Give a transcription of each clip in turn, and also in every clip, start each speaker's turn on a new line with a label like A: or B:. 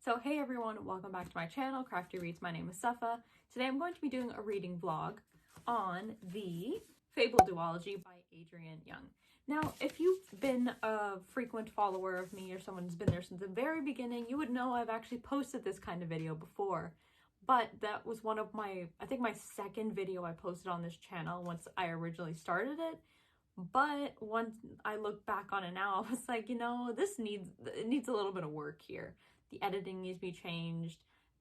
A: So hey everyone, welcome back to my channel, Crafty Reads. My name is Safa. Today I'm going to be doing a reading vlog on the Fable duology by Adrienne Young. Now, if you've been a frequent follower of me or someone who's been there since the very beginning, you would know I've actually posted this kind of video before. But that was one of my, I think my second video I posted on this channel once I originally started it. But once I look back on it now, I was like, you know, it needs a little bit of work here. The editing needs to be changed.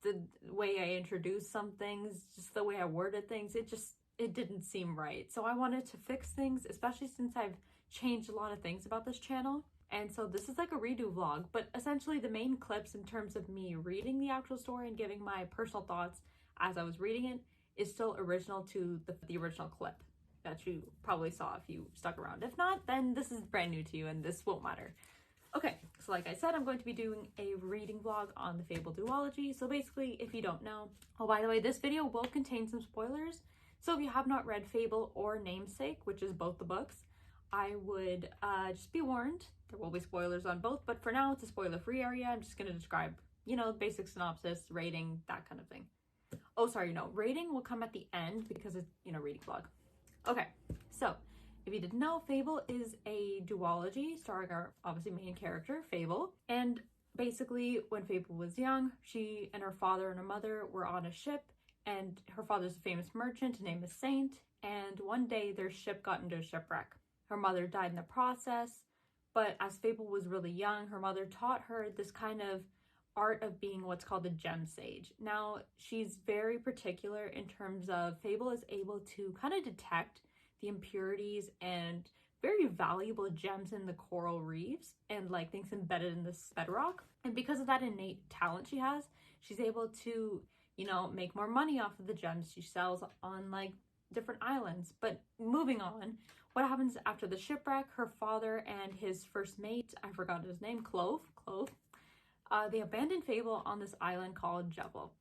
A: The way I introduce some things, just the way I worded things, it didn't seem right. So I wanted to fix things, especially since I've changed a lot of things about this channel. And so this is like a redo vlog, but essentially the main clips in terms of me reading the actual story and giving my personal thoughts as I was reading it is still original to the original clip that you probably saw if you stuck around. If not, then this is brand new to you and this won't matter. Okay, so like I said, I'm going to be doing a reading vlog on the Fable duology. So basically, if you don't know, oh, by the way, this video will contain some spoilers. So if you have not read Fable or Namesake, which is both the books, I would just be warned. There will be spoilers on both, but for now, it's a spoiler-free area. I'm just going to describe, you know, basic synopsis, rating, that kind of thing. Oh, sorry, no, rating will come at the end because it's, you know, reading vlog. Okay, so if you didn't know, Fable is a duology starring our obviously main character, Fable. And basically, when Fable was young, she and her father and her mother were on a ship, and her father's a famous merchant, his name is Saint, and one day their ship got into a shipwreck. Her mother died in the process, but as Fable was really young, her mother taught her this kind of art of being what's called a gem sage. Now, she's very particular in terms of Fable is able to kind of detect the impurities and very valuable gems in the coral reefs and like things embedded in this bedrock. And because of that innate talent she has, she's able to, you know, make more money off of the gems she sells on like different islands. But moving on, what happens after the shipwreck? Her father and his first mate, I forgot his name, Clove, they abandoned Fable on this island called Jebel.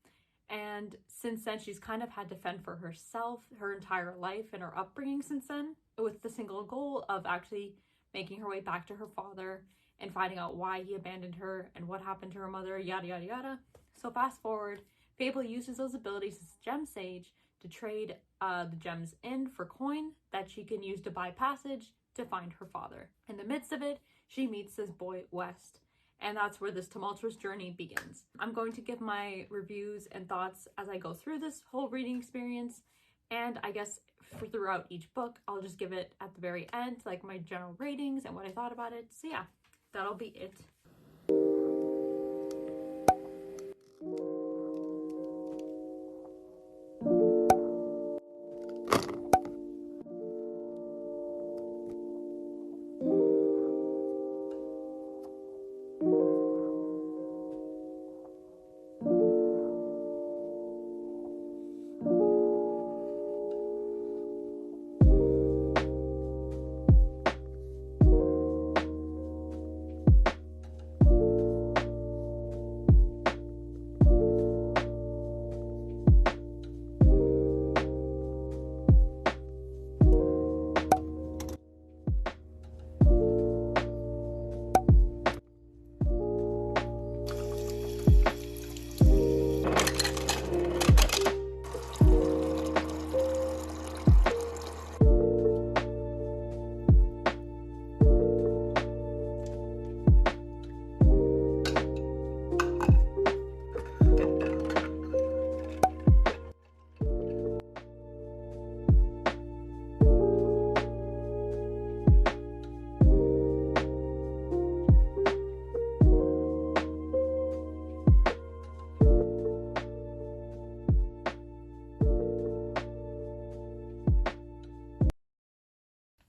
A: And since then, she's kind of had to fend for herself her entire life and her upbringing since then, with the single goal of actually making her way back to her father and finding out why he abandoned her and what happened to her mother, yada, yada, yada. So fast forward, Fable uses those abilities as a gem sage to trade the gems in for coin that she can use to buy passage to find her father. In the midst of it, she meets this boy, West. And that's where this tumultuous journey begins. I'm going to give my reviews and thoughts as I go through this whole reading experience. And I guess throughout each book, I'll just give it at the very end, like my general ratings and what I thought about it. So yeah, that'll be it.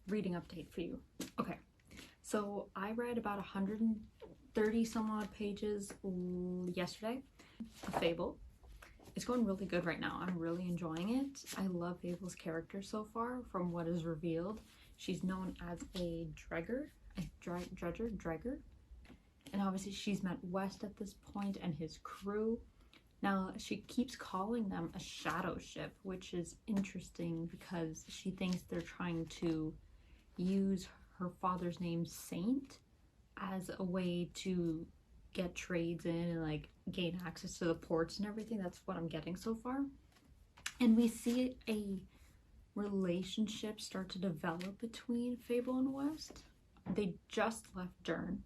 A: Reading update for you. Okay, so I read about 130 some odd pages yesterday of Fable. It's going really good right now. I'm really enjoying it. I love Fable's character so far from what is revealed. She's known as a dredger, and obviously she's met West at this point and his crew. Now, she keeps calling them a shadow ship, which is interesting because she thinks they're trying to use her father's name, Saint, as a way to get trades in and like gain access to the ports and everything. That's what I'm getting so far. And we see a relationship start to develop between Fable and West. They just left Dern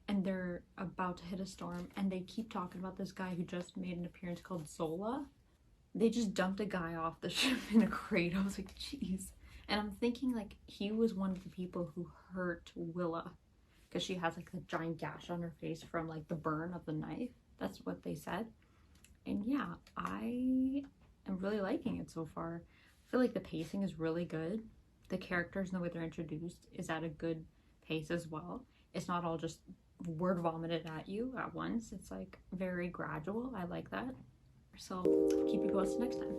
A: and they're about to hit a storm, and they keep talking about this guy who just made an appearance called Zola. They just dumped a guy off the ship in a crate. I was like, jeez. And I'm thinking like he was one of the people who hurt Willa, because she has like the giant gash on her face from like the burn of the knife. That's what they said. And yeah, I am really liking it so far. I feel like the pacing is really good. The characters and the way they're introduced is at a good pace as well. It's not all just word vomited at you at once. It's like very gradual. I like that. So keep you posted next time.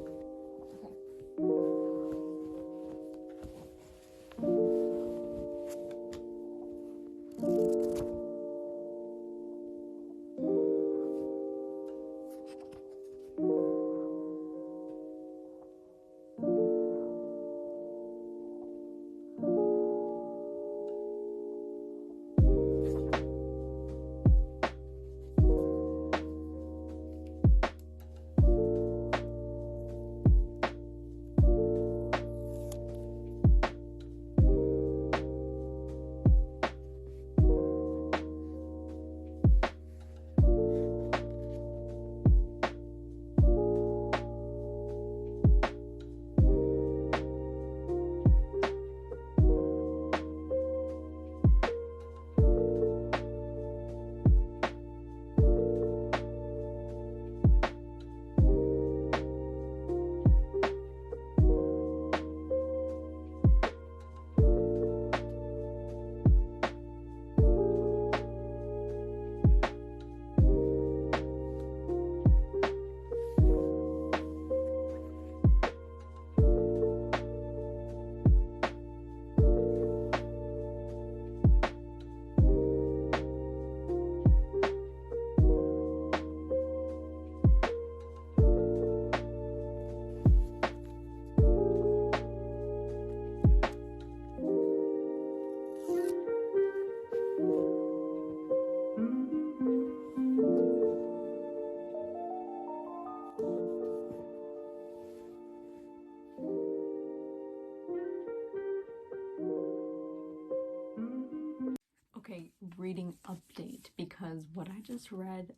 A: Okay, reading update, because what I just read,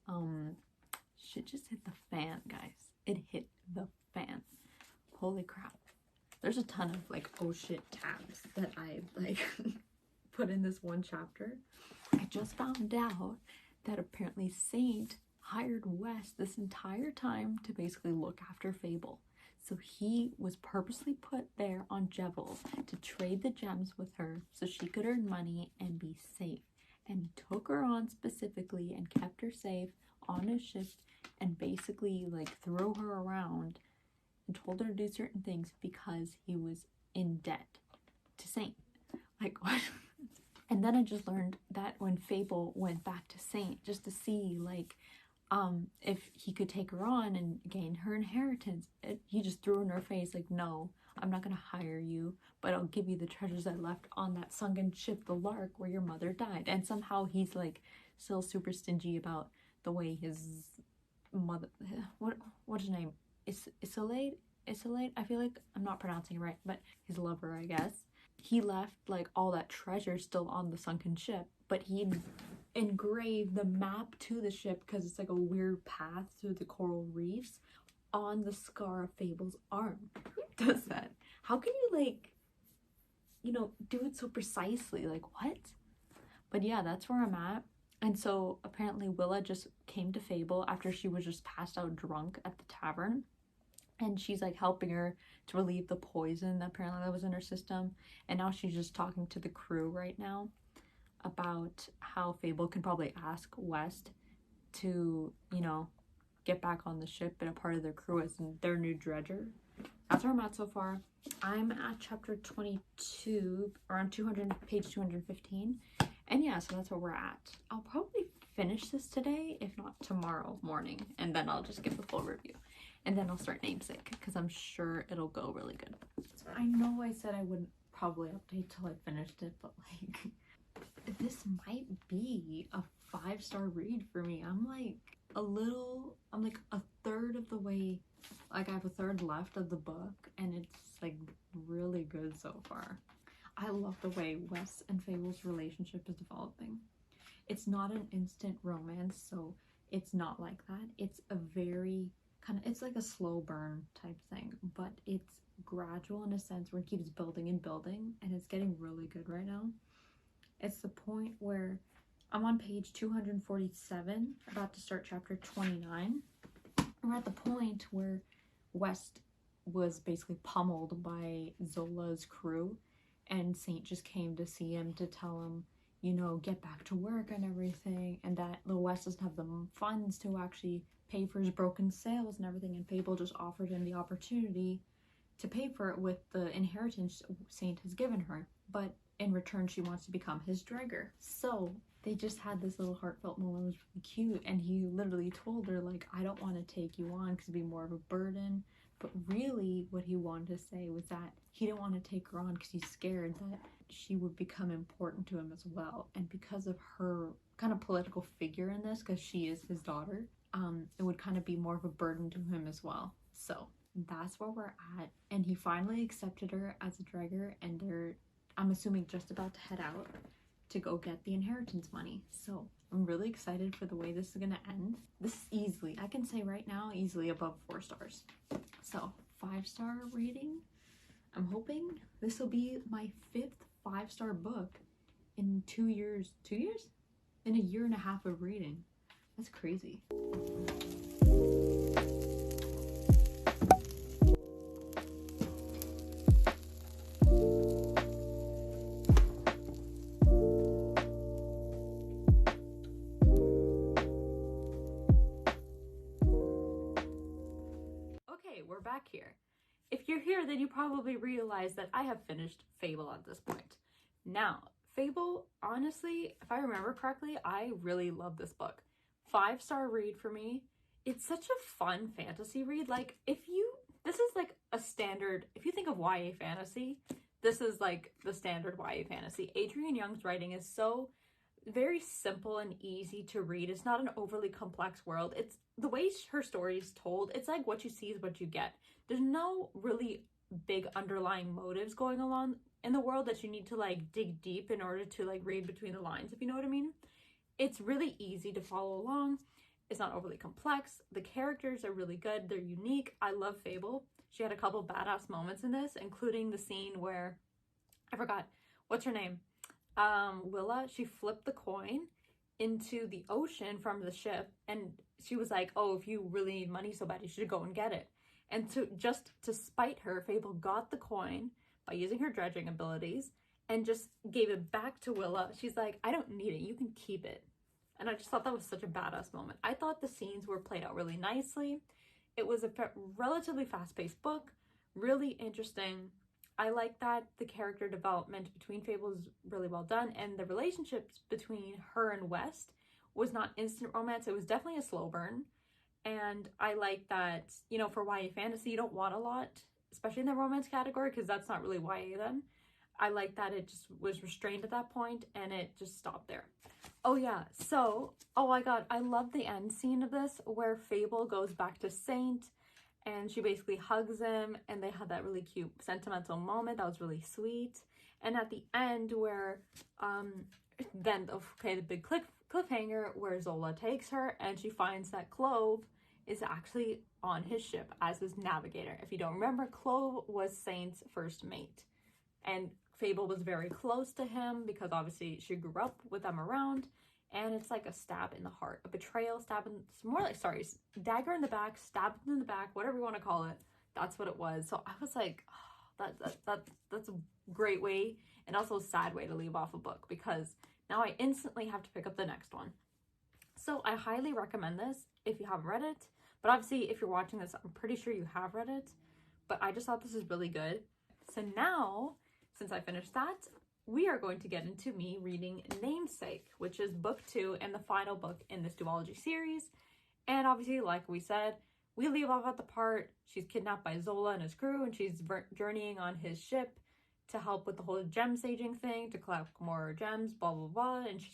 A: shit just hit the fan, guys. It hit the fan. Holy crap. There's a ton of like oh shit tabs that I like put in this one chapter. I just found out that apparently Saint hired West this entire time to basically look after Fable. So he was purposely put there on Jevil to trade the gems with her so she could earn money and be safe. And he took her on specifically and kept her safe on his ship and basically like threw her around and told her to do certain things because he was in debt to Saint. Like, what? And then I just learned that when Fable went back to Saint just to see like if he could take her on and gain her inheritance, he just threw in her face like, no, I'm not gonna hire you, but I'll give you the treasures I left on that sunken ship, the Lark, where your mother died. And somehow he's like still super stingy about the way his mother, what's his name, Isolate, I feel like I'm not pronouncing it right, but his lover, I guess, he left like all that treasure still on the sunken ship, but he engraved the map to the ship, because it's like a weird path through the coral reefs, on the scar of Fable's arm. Who does that? How can you like, you know, do it so precisely? Like, what? But yeah, that's where I'm at. And so apparently Willa just came to Fable after she was just passed out drunk at the tavern, and she's like helping her to relieve the poison that apparently that was in her system. And now she's just talking to the crew right now about how Fable can probably ask West to, you know, get back on the ship and a part of their crew as their new dredger. That's where I'm at so far. I'm at chapter 22, around page 215. And yeah, so that's where we're at. I'll probably finish this today, if not tomorrow morning, and then I'll just give the full review. And then I'll start Namesake, because I'm sure it'll go really good. I know I said I wouldn't probably update till I finished it, but like, this might be a 5-star read for me. I'm like
B: I'm like a third of the way, like I have a third left of the book, and it's like really good so far. I love the way Wes and Fable's relationship is developing. It's not an instant romance, so it's not like that. It's a very it's like a slow burn type thing, but it's gradual in a sense where it keeps building and building, and it's getting really good right now. It's the point where I'm on page 247, about to start chapter 29. We're at the point where West was basically pummeled by Zola's crew, and Saint just came to see him to tell him, you know, get back to work and everything, and that the West doesn't have the funds to actually pay for his broken sails and everything, and Fable just offered him the opportunity to pay for it with the inheritance Saint has given her, but in return she wants to become his dragger. So they just had this little heartfelt moment. It was really cute, and he literally told her, like, I don't want to take you on because it'd be more of a burden. But really what he wanted to say was that he didn't want to take her on because he's scared that she would become important to him as well, and because of her kind of political figure in this, because she is his daughter, it would kind of be more of a burden to him as well. So that's where we're at, and he finally accepted her as a dragger, and they're, I'm assuming, just about to head out to go get the inheritance money. So I'm really excited for the way this is gonna end. This is easily, I can say right now, easily above 4 stars. So 5-star rating. I'm hoping this will be my 5th 5-star book in 2 years. 2 years? In a year and a half of reading. That's crazy.
A: We're back here. If you're here, then you probably realize that I have finished Fable at this point. Now, Fable, honestly, if I remember correctly, I really love this book. 5-star read for me. It's such a fun fantasy read. Like, this is like a standard, if you think of YA fantasy, this is like the standard YA fantasy. Adrienne Young's writing is so very simple and easy to read. It's not an overly complex world. It's the way her story is told. It's like what you see is what you get. There's no really big underlying motives going along in the world that you need to like dig deep in order to like read between the lines, if you know what I mean. It's really easy to follow along. It's not overly complex. The characters are really good. They're unique. I love Fable. She had a couple badass moments in this, including the scene where, I forgot, what's her name? Willa, she flipped the coin into the ocean from the ship, and she was like, oh, if you really need money so bad, you should go and get it. And just to spite her, Fable got the coin by using her dredging abilities and just gave it back to Willa. She's like, I don't need it, you can keep it. And I just thought that was such a badass moment. I thought the scenes were played out really nicely. It was a relatively fast-paced book, really interesting. I like that the character development between Fable is really well done, and the relationships between her and West was not instant romance. It was definitely a slow burn, and I like that, you know, for YA fantasy, you don't want a lot, especially in the romance category, because that's not really YA then. I like that it just was restrained at that point, and it just stopped there. Oh yeah, so, oh my god, I love the end scene of this, where Fable goes back to Saint, and she basically hugs him, and they had that really cute sentimental moment that was really sweet. And at the end, where then the big cliffhanger where Zola takes her, and she finds that Clove is actually on his ship as his navigator. If you don't remember, Clove was Saint's first mate, and Fable was very close to him because obviously she grew up with them around. And it's like a stab in the heart, a betrayal, dagger in the back, stab in the back, whatever you want to call it. That's what it was. So I was like, oh, that's a great way, and also a sad way to leave off a book, because now I instantly have to pick up the next one. So I highly recommend this if you haven't read it. But obviously, if you're watching this, I'm pretty sure you have read it. But I just thought this is really good. So now, since I finished that, we are going to get into me reading Namesake, which is book 2 and the final book in this duology series. And obviously, like we said, we leave off at the part she's kidnapped by Zola and his crew, and she's journeying on his ship to help with the whole gem saging thing, to collect more gems, blah, blah, blah. And she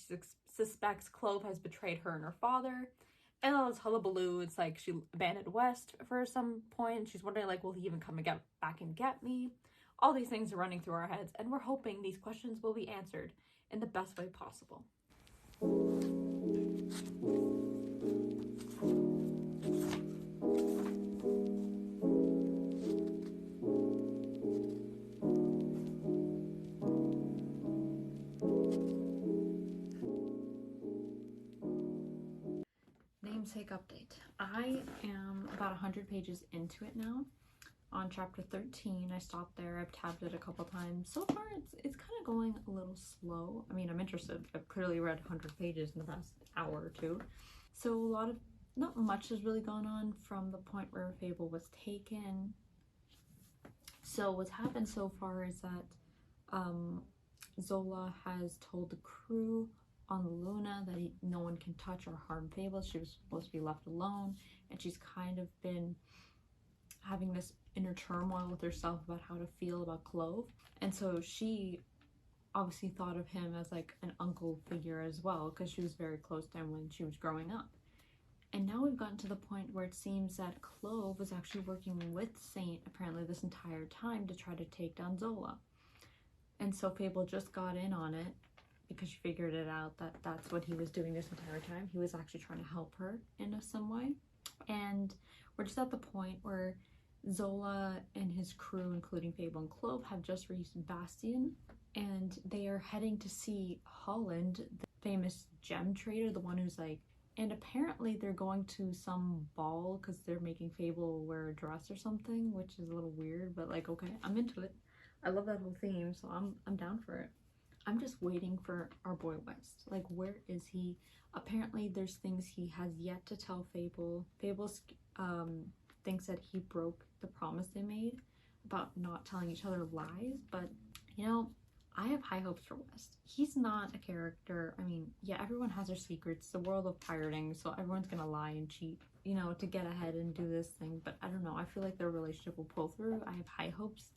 A: suspects Clove has betrayed her and her father. And all this hullabaloo, it's like she abandoned West for some point. She's wondering, like, will he even come back and get me? All these things are running through our heads, and we're hoping these questions will be answered in the best way possible.
B: Namesake update. I am about 100 pages into it now. On chapter 13, I stopped there. I've tabbed it a couple times. So far, it's kind of going a little slow. I mean, I'm interested. I've clearly read 100 pages in the past hour or two. So not much has really gone on from the point where Fable was taken. So what's happened so far is that Zola has told the crew on the Luna that no one can touch or harm Fable. She was supposed to be left alone, and she's kind of been having this inner turmoil with herself about how to feel about Clove. And so she obviously thought of him as like an uncle figure as well, because she was very close to him when she was growing up. And now we've gotten to the point where it seems that Clove was actually working with Saint apparently this entire time to try to take down Zola. And so Fable just got in on it because she figured it out that that's what he was doing this entire time. He was actually trying to help her in some way. And we're just at the point where Zola and his crew, including Fable and Clove, have just reached Bastion, and they are heading to see Holland, the famous gem trader, the one who's like, and apparently they're going to some ball because they're making Fable wear a dress or something, which is a little weird, but like, okay, I'm into it. I love that whole theme, so I'm down for it. I'm just waiting for our boy West. Like, where is he? Apparently there's things he has yet to tell Fable. Fable's thinks that he broke the promise they made about not telling each other lies, but you know, I have high hopes for West. He's not a character. I mean, yeah, everyone has their secrets. It's the world of pirating, so everyone's gonna lie and cheat, you know, to get ahead and do this thing. But I don't know, I feel like their relationship will pull through. I have high hopes.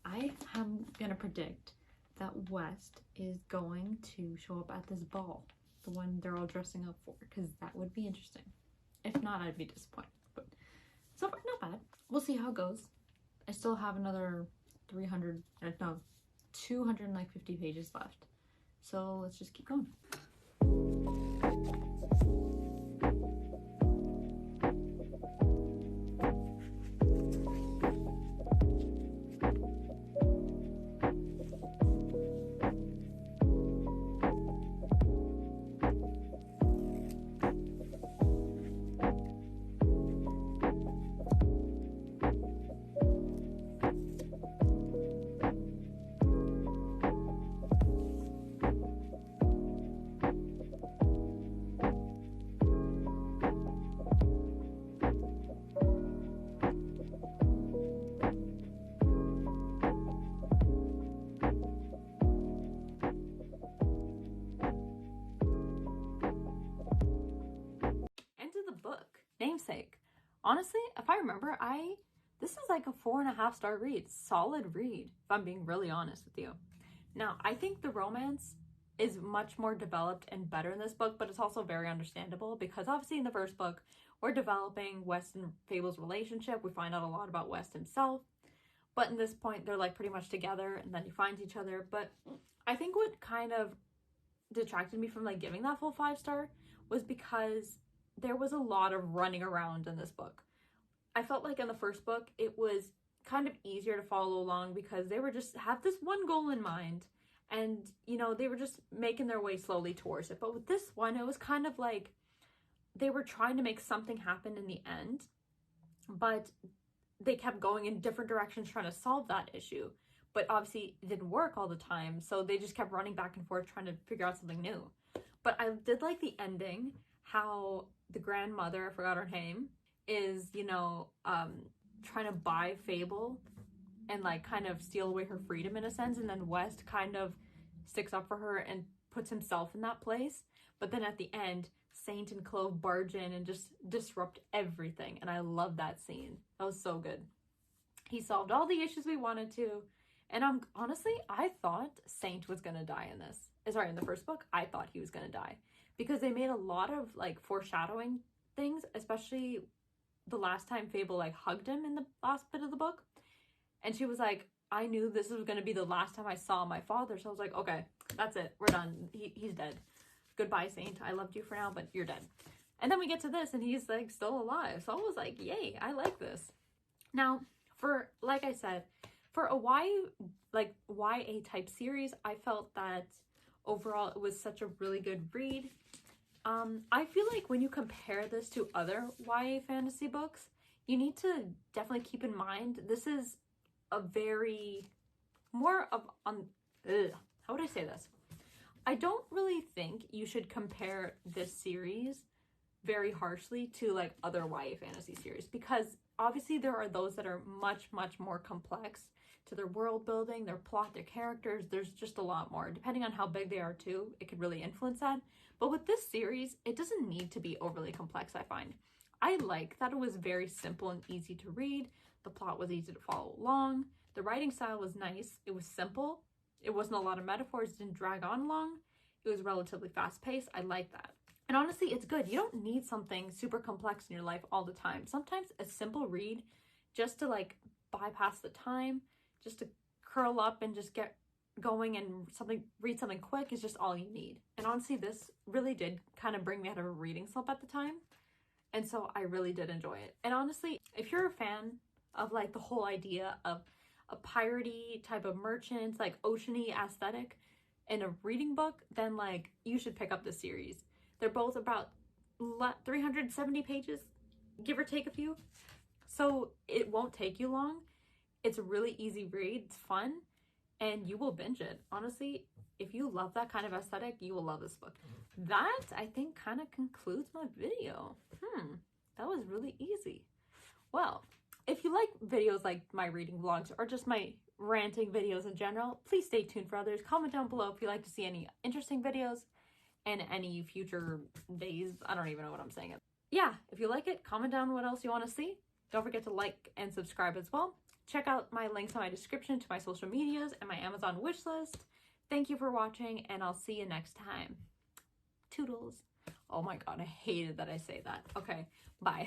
B: I am gonna predict that West is going to show up at this ball, the one they're all dressing up for, because that would be interesting. If not, I'd be disappointed. But so far, not bad. We'll see how it goes. I still have another 250 pages left. So let's just keep going.
A: Namesake. Honestly, if I remember, this is like a 4.5-star read. Solid read, if I'm being really honest with you. Now, I think the romance is much more developed and better in this book, but it's also very understandable because obviously in the first book, we're developing West and Fable's relationship. We find out a lot about West himself, but in this point, they're like pretty much together and then he finds each other. But I think what kind of detracted me from like giving that full 5-star was because there was a lot of running around in this book. I felt like in the first book, it was kind of easier to follow along because they were just have this one goal in mind and, you know, they were just making their way slowly towards it. But with this one, it was kind of like they were trying to make something happen in the end, but they kept going in different directions trying to solve that issue. But obviously it didn't work all the time, so they just kept running back and forth trying to figure out something new. But I did like the ending, how the grandmother, I forgot her name, is, you know, trying to buy Fable and like kind of steal away her freedom in a sense, and then West kind of sticks up for her and puts himself in that place. But then at the end, Saint and Clove barge in and just disrupt everything, and I love that scene. That was so good. He solved all the issues we wanted to, and honestly, I thought Saint was gonna die in this. Sorry, in the first book, I thought he was gonna die because they made a lot of like foreshadowing things, especially the last time Fable like hugged him in the last bit of the book. And she was like, I knew this was going to be the last time I saw my father. So I was like, okay, that's it. We're done. He's dead. Goodbye, Saint. I loved you for now, but you're dead. And then we get to this and he's like still alive. So I was like, yay, I like this. Now, for, like I said, for a YA type series, I felt that overall it was such a really good read. I feel like when you compare this to other YA fantasy books, you need to definitely keep in mind this is a very more of how would I say this? I don't really think you should compare this series very harshly to like other YA fantasy series, because obviously there are those that are much more complex to their world building, their plot, their characters. There's just a lot more. Depending on how big they are too, it could really influence that. But with this series, it doesn't need to be overly complex, I find. I like that it was very simple and easy to read. The plot was easy to follow along. The writing style was nice. It was simple. It wasn't a lot of metaphors. It didn't drag on long. It was relatively fast-paced. I like that. And honestly, it's good. You don't need something super complex in your life all the time. Sometimes a simple read just to like bypass the time, just to curl up and just get going and read something quick is just all you need. And honestly, this really did kind of bring me out of a reading slump at the time. And so I really did enjoy it. And honestly, if you're a fan of like the whole idea of a piratey type of merchants, like oceany aesthetic in a reading book, then like you should pick up this series. They're both about 370 pages, give or take a few. So it won't take you long. It's a really easy read. It's fun. And you will binge it. Honestly, if you love that kind of aesthetic, you will love this book. That, I think, kind of concludes my video. That was really easy. Well, if you like videos like my reading vlogs or just my ranting videos in general, please stay tuned for others. Comment down below if you'd like to see any interesting videos and any future days. I don't even know what I'm saying. Yeah, if you like it, comment down what else you want to see. Don't forget to like and subscribe as well. Check out my links in my description to my social medias and my Amazon wishlist. Thank you for watching, and I'll see you next time. Toodles. Oh my god, I hated that I say that. Okay, bye.